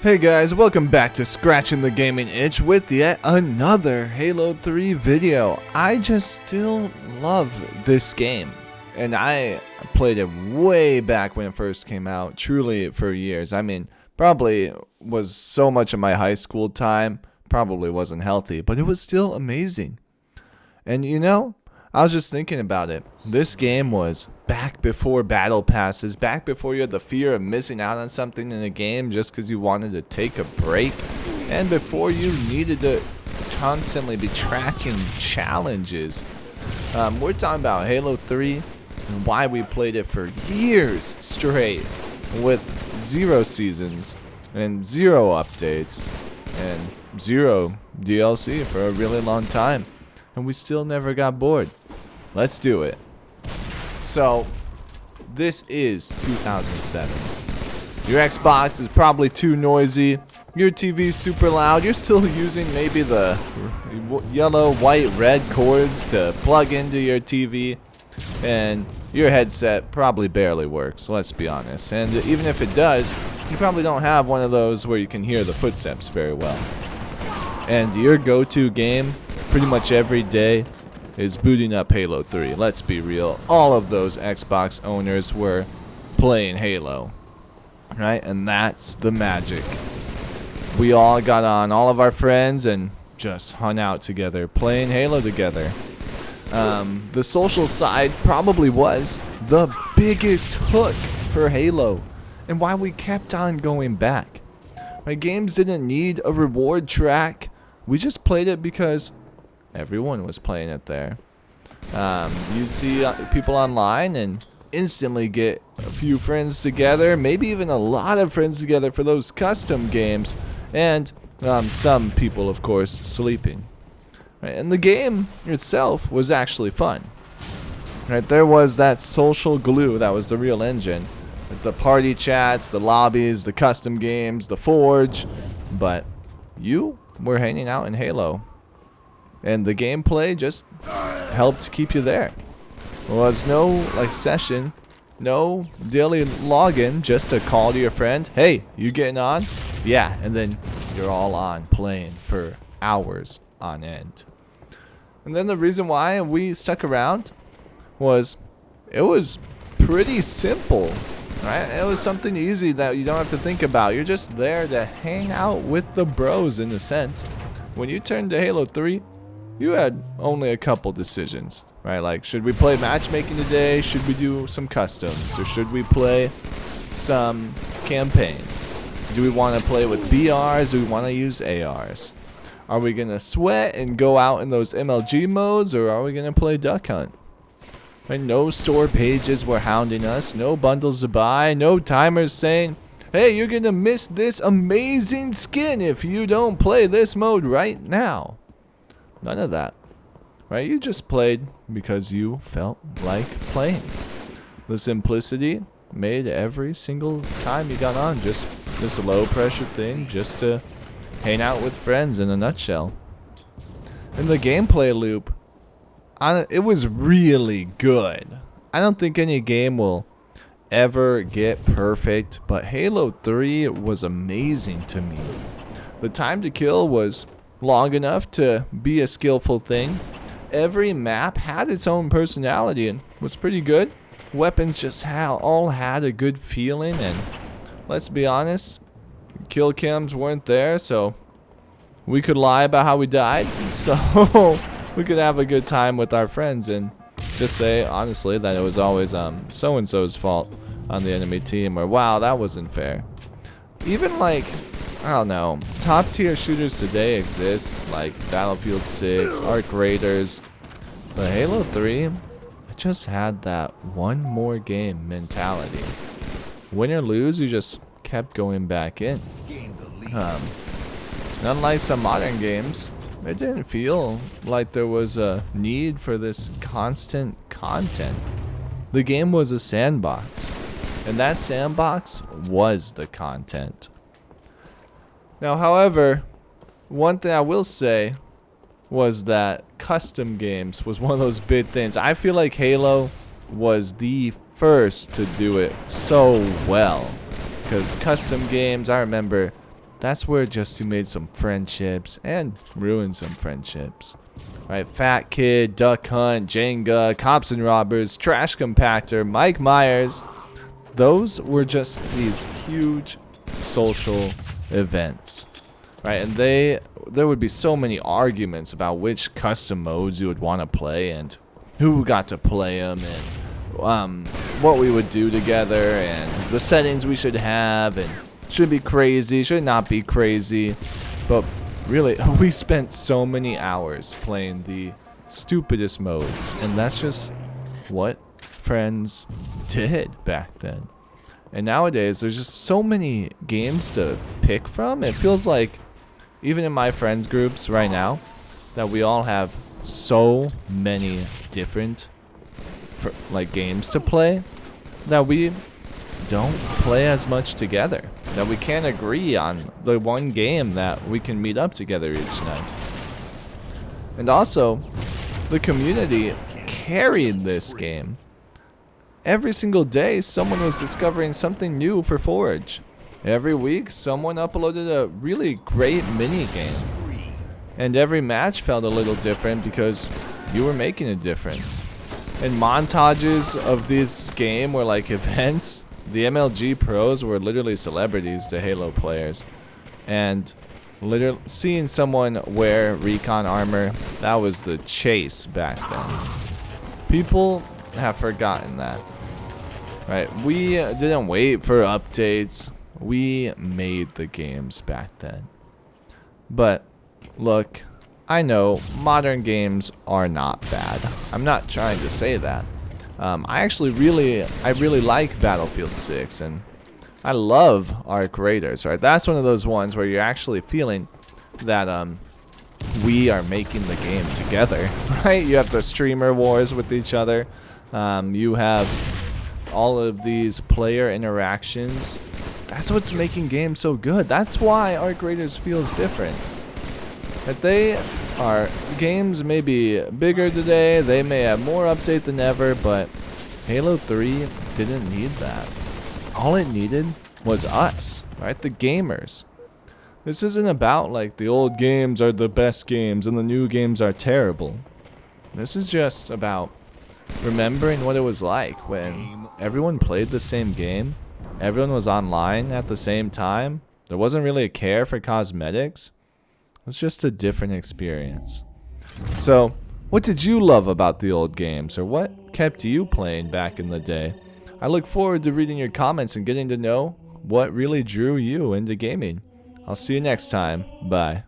Hey guys, welcome back to Scratching the Gaming Itch with yet another Halo 3 video. I just still love this game, and I played it way back when it first came out, truly for years. I mean, probably was so much of my high school time, probably wasn't healthy, but it was still amazing. And you know, I was just thinking about it. This game was back before battle passes, back before you had the fear of missing out on something in a game just because you wanted to take a break, and before you needed to constantly be tracking challenges. We're talking about Halo 3 and why we played it for years straight with 0 seasons and 0 updates and 0 DLC for a really long time. And we still never got bored. Let's do it. So, this is 2007. Your Xbox is probably too noisy. Your TV's super loud. You're still using maybe the yellow, white, red cords to plug into your TV. And your headset probably barely works, let's be honest. And even if it does, you probably don't have one of those where you can hear the footsteps very well. And your go-to game pretty much every day is booting up Halo 3. Let's be real. All of those Xbox owners were playing Halo, right? And that's the magic. We all got on, all of our friends, and just hung out together, playing Halo together. The social side probably was the biggest hook for Halo, and why we kept on going back. My games didn't need a reward track. We just played it because everyone was playing it there. You'd see people online and instantly get a few friends together, maybe even a lot of friends together for those custom games, and some people, of course, sleeping. Right? And the game itself was actually fun. Right? There was that social glue that was the real engine. With the party chats, the lobbies, the custom games, the forge, but you were hanging out in Halo. And the gameplay just helped keep you there. There was no session, no daily login, just a call to your friend. Hey, you getting on? Yeah, and then you're all on playing for hours on end. And then the reason why we stuck around was it was pretty simple. Right? It was something easy that you don't have to think about. You're just there to hang out with the bros in a sense. When you turned to Halo 3, you had only a couple decisions, right? Like, should we play matchmaking today? Should we do some customs? Or should we play some campaign? Do we want to play with BRs? Do we want to use ARs? Are we going to sweat and go out in those MLG modes? Or are we going to play Duck Hunt? Right? No store pages were hounding us. No bundles to buy. No timers saying, hey, you're going to miss this amazing skin if you don't play this mode right now. None of that, right? You just played because you felt like playing. The simplicity made every single time you got on just this low pressure thing just to hang out with friends in a nutshell. And the gameplay loop, it was really good. I don't think any game will ever get perfect, but Halo 3 was amazing to me. The time to kill was long enough to be a skillful thing. Every map had its own personality and was pretty good. Weapons just all had a good feeling, and let's be honest, kill cams weren't there, so we could lie about how we died. So we could have a good time with our friends and just say honestly that it was always so-and-so's fault on the enemy team, or wow, that wasn't fair. Even I don't know, top tier shooters today exist, like Battlefield 6, Arc Raiders, but Halo 3, it just had that one more game mentality. Win or lose, you just kept going back in. Unlike some modern games, it didn't feel like there was a need for this constant content. The game was a sandbox, and that sandbox was the content. Now, however, one thing I will say was that custom games was one of those big things. I feel like Halo was the first to do it so well. Because custom games, I remember that's where just you made some friendships and ruined some friendships. Right, Fat Kid, Duck Hunt, Jenga, Cops and Robbers, Trash Compactor, Mike Myers. Those were just these huge social events, right? And there would be so many arguments about which custom modes you would want to play and who got to play them and what we would do together and the settings we should have and should be crazy, should not be crazy. But really, we spent so many hours playing the stupidest modes, and that's just what friends did back then. And nowadays, there's just so many games to pick from. It feels like, even in my friends groups right now, that we all have so many different games to play that we don't play as much together. That we can't agree on the one game that we can meet up together each night. And also, the community carried this game. Every single day, someone was discovering something new for Forge. Every week, someone uploaded a really great mini game. And every match felt a little different because you were making it different. And montages of this game were like events. The MLG pros were literally celebrities to Halo players. And literally seeing someone wear recon armor, that was the chase back then. People have forgotten that. Right? We didn't wait for updates. We made the games back then. But look, I know modern games are not bad. I'm not trying to say that. I really like Battlefield 6, and I love Arc Raiders, right? That's one of those ones where you're actually feeling that we are making the game together, right? You have the streamer wars with each other. You have all of these player interactions. That's what's making games so good. That's why Arc Raiders feels different. That games may be bigger today, they may have more update than ever, but Halo 3 didn't need that. All it needed was us, right? The gamers. This isn't about like the old games are the best games and the new games are terrible. This is just about remembering what it was like when everyone played the same game, everyone was online at the same time, there wasn't really a care for cosmetics. It was just a different experience. So, what did you love about the old games, or what kept you playing back in the day? I look forward to reading your comments and getting to know what really drew you into gaming. I'll see you next time. Bye.